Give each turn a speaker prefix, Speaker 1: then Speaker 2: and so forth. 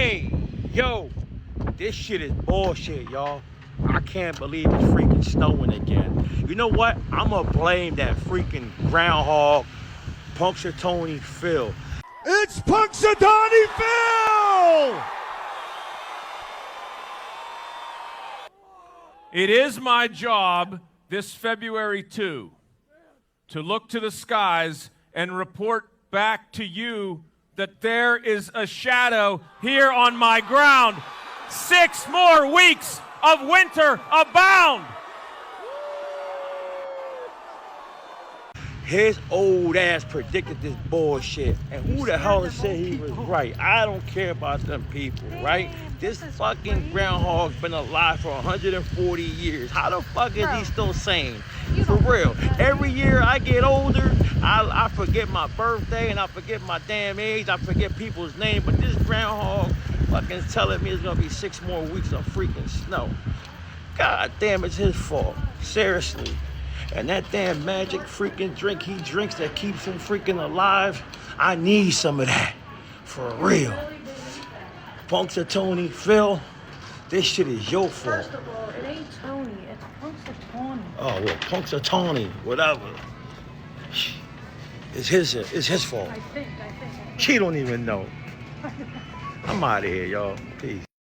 Speaker 1: Hey, yo, this shit is bullshit, y'all. I can't believe it's freaking snowing again. You know what? I'm gonna blame that freaking groundhog, Punxsutawney Phil.
Speaker 2: It's Punxsutawney Phil!
Speaker 3: It is my job this February 2 to look to the skies and report back to you that there is a shadow here on my ground. 6 more weeks of winter abound.
Speaker 1: His old ass predicted this bullshit. And who the hell said he was right? I don't care about them people, right? This fucking groundhog's been alive for 140 years. How the fuck is he still sane? For real. Every year I get older, I forget my birthday and I forget my damn age. I forget people's names. But this groundhog fucking telling me it's gonna be 6 more weeks of freaking snow. God damn, it's his fault. Seriously. And that damn magic freaking drink he drinks that keeps him freaking alive, I need some of that. For real. Punxsutawney Phil, this shit is your fault.
Speaker 4: First of all, it ain't Tony, it's Punxsutawney.
Speaker 1: Oh, well, Punxsutawney, whatever. It's his fault.
Speaker 4: I think.
Speaker 1: She don't even know. I'm out of here, y'all. Peace.